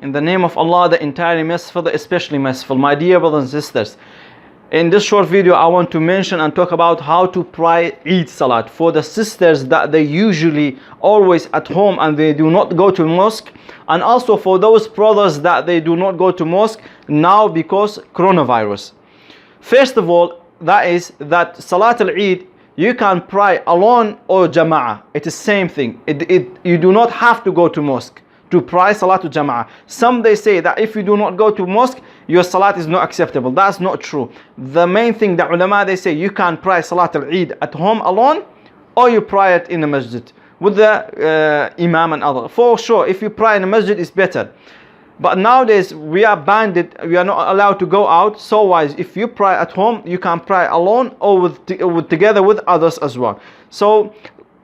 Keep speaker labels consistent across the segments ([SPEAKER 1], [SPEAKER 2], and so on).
[SPEAKER 1] In the name of Allah, the entirely merciful, the especially merciful. My dear brothers and sisters, in this short video, I want to mention and talk about how to pray Eid Salat for the sisters that they usually always at home and they do not go to mosque, and also for those brothers that they do not go to mosque now because coronavirus. First of all, that Salat al-Eid, you can pray alone or Jama'ah. It is same thing. You do not have to go to mosque to pray Salatul Jama'ah. Some they say that if you do not go to mosque, your Salat is not acceptable. That's not true. The main thing that ulama they say, you can pray Salat al-Eid at home alone, or you pray it in the masjid with the imam and other. For sure, if you pray in the masjid, it's better. But nowadays we are banned, we are not allowed to go out. So wise, if you pray at home, you can pray alone or together with others as well. So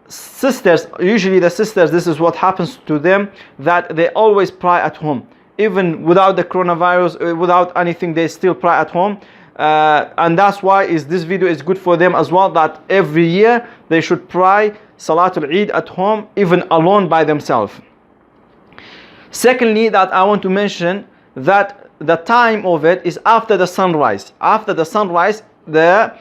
[SPEAKER 1] sisters, usually the sisters, this is what happens to them, that they always pray at home. Even without the coronavirus, without anything, they still pray at home. And that's why this video is good for them as well, that every year they should pray Salatul Eid at home, even alone by themselves. Secondly, that I want to mention that the time of it is after the sunrise. After the sunrise, the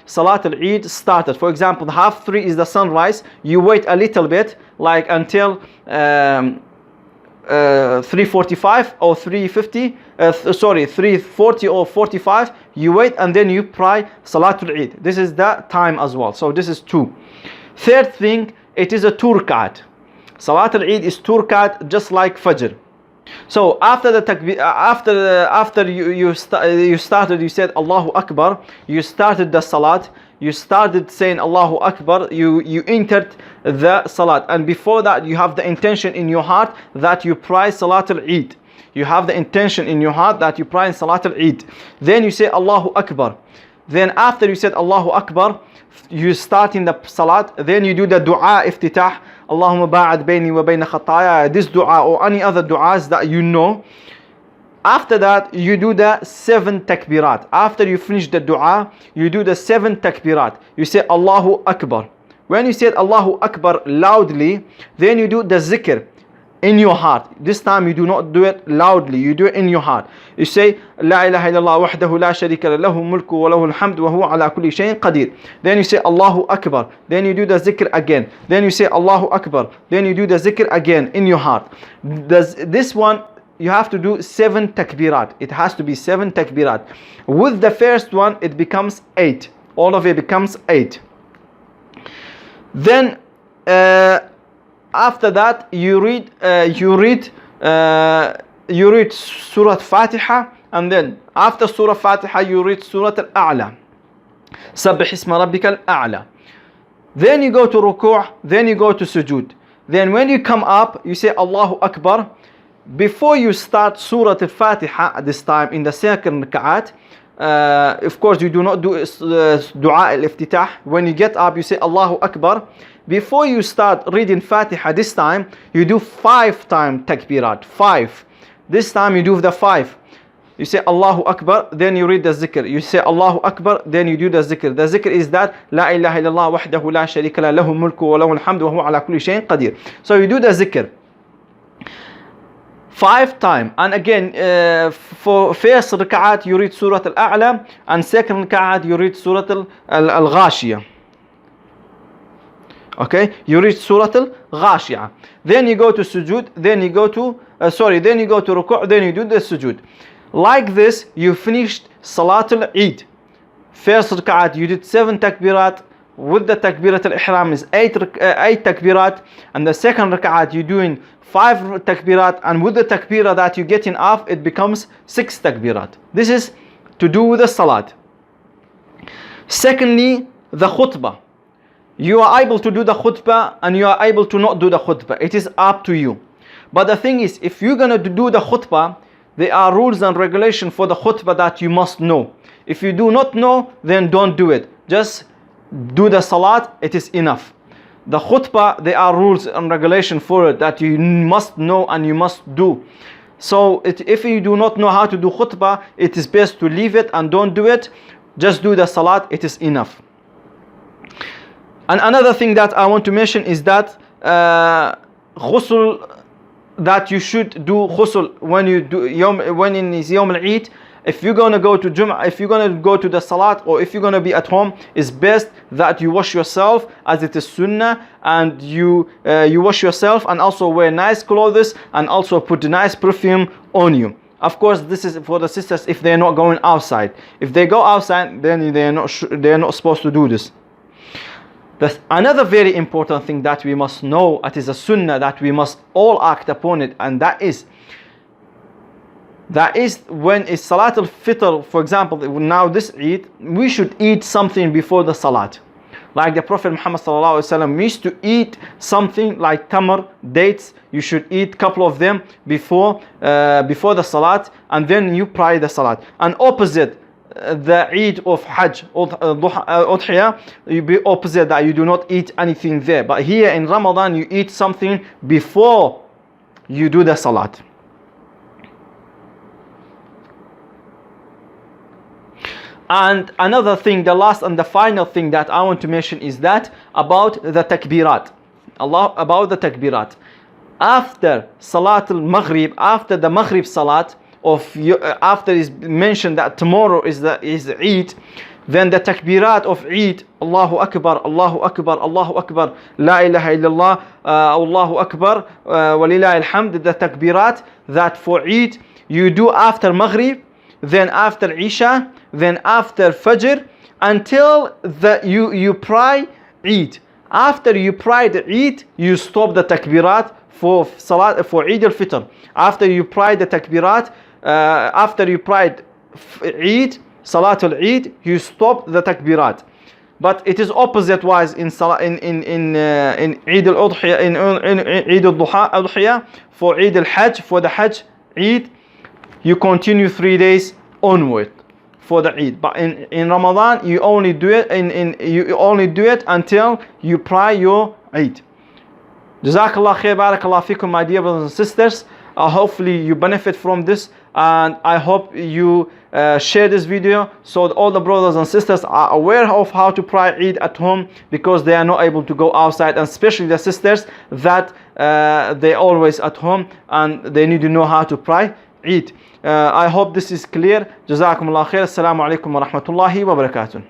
[SPEAKER 1] Salat al-Eid started. For example, 2:30 is the sunrise. You wait a little bit, like until 3:45 or 3:50. 3:40 or 45. You wait and then you pray Salat al-Eid. This is the time as well. So this is 2. Third thing, it is a 2 rak'at. Salat al-Eid is 2 rak'at, just like Fajr. So after the takbir, after you started, you said Allahu Akbar, you started the Salat, you started saying Allahu Akbar, you entered the Salat, and before that you have the intention in your heart that you pray Salat al-Eid. You have the intention in your heart that you pray in Salat al-Eid. Then you say Allahu Akbar. Then after you said Allahu Akbar, you start in the Salat. Then you do the Dua Iftitah, Allahumma ba'ad bayni wa bayna khataya, this dua or any other duas that you know. After that, you do the 7 takbirat. After you finish the dua, you do the 7 takbirat. You say Allahu Akbar. When you say Allahu Akbar loudly, then you do the zikr in your heart. This time you do not do it loudly, you do it in your heart. You say La ilaha illallah wahdahu la sharika lahu mulku wa lahu alhamdu wa huwa ala kulli shay'in qadir. Then you say Allahu Akbar. Then you do the zikr again. Then you say Allahu Akbar. Then you do the zikr again in your heart. This one you have to do 7 takbirat. It has to be 7 takbirat. With the first one it becomes 8. All of it becomes 8. Then after that you read Surah Fatiha, and then after Surah Fatiha you read Surah Al-A'la, Sabbih isma rabbika al-a'la. Then you go to ruku', then you go to sujood. Then when you come up, you say Allahu Akbar. Before you start Surah Al-Fatiha at this time in the second rak'at, of course you do not do Dua al-Iftitah. When you get up, you say Allahu Akbar. Before you start reading Fatiha this time, you do 5 times takbirat. 5. This time you do the 5. You say Allahu Akbar, then you read the zikr. You say Allahu Akbar, then you do the zikr. The zikr is that La ilaha illallah wahdahu la sharika lahu mulku wa lahu alhamdu wa huwa ala kulli shay'in qadir. So you do the zikr 5 times. And again, for first rak'at you read Surah Al-A'la, and second rak'at you read Surah Al-Ghashiyah. Okay, you read Surah Al-Ghashiyah. Then you go to sujood, then you go to then you go to ruku', then you do the sujood. Like this, you finished Salatul Eid. First rak'at you did 7 takbirat. With the takbirat al-ihram is 8 takbirat, and the second rak'at you're doing 5 takbirat, and with the takbirah that you're getting off, it becomes 6 takbirat. This is to do with the salat. Secondly, the khutbah. You are able to do the khutbah and you are able to not do the khutbah. It is up to you. But the thing is, if you're going to do the khutbah, there are rules and regulations for the khutbah that you must know. If you do not know, then don't do it. Just do the salat, it is enough. The khutbah, there are rules and regulations for it that you must know and you must do. So if you do not know how to do khutbah, it is best to leave it and don't do it. Just do the salat, it is enough. And another thing that I want to mention is that ghusl that you should do ghusl when you do when in Yawm al-Eid. If you're gonna go to Jum'ah, if you're gonna go to the Salat, or if you're gonna be at home, it's best that you wash yourself, as it is Sunnah, and you wash yourself, and also wear nice clothes, and also put nice perfume on you. Of course, this is for the sisters if they're not going outside. If they go outside, then they're not supposed to do this. That's another very important thing that we must know. It is a Sunnah that we must all act upon it, and that is when it's Salat al-Fitr, for example, now this Eid, we should eat something before the Salat. Like the Prophet Muhammad sallallahu alaihi wasallam used to eat something like tamar, dates. You should eat a couple of them before the Salat, and then you pray the Salat. And opposite the Eid of Hajj, Udhiyah, you be opposite that you do not eat anything there. But here in Ramadan, you eat something before you do the Salat. And another thing, the last and the final thing that I want to mention is that about the takbirat. About the takbirat. After Salat al-Maghrib, after the Maghrib Salat, after it's mentioned that tomorrow is Eid, then the takbirat of Eid, Allahu Akbar, Allahu Akbar, Allahu Akbar, La ilaha illallah, Allahu Akbar, walillahi alhamd, the takbirat that for Eid you do after Maghrib, then after Isha, then after Fajr, until you pray Eid. After you pray the Eid, you stop the takbirat for Salat, for Eid al-Fitr. After you pray the takbirat, after you prayed Eid, Salat al-Eid, you stop the takbirat. But it is opposite wise in Eid al-Udhiyah, in Eid al-Duha, for Eid al-Hajj, for the Hajj Eid, you continue 3 days onward for the Eid. But in Ramadan, you only do it until you pray your Eid. Jazakallah khair, barakallah fikum, my dear brothers and sisters. Hopefully you benefit from this, and I hope you share this video so that all the brothers and sisters are aware of how to pray Eid at home, because they are not able to go outside, and especially the sisters that they always at home and they need to know how to pray Eid. I hope this is clear. Jazakumullah khair. Assalamu alaikum wa rahmatullahi wa barakatuh.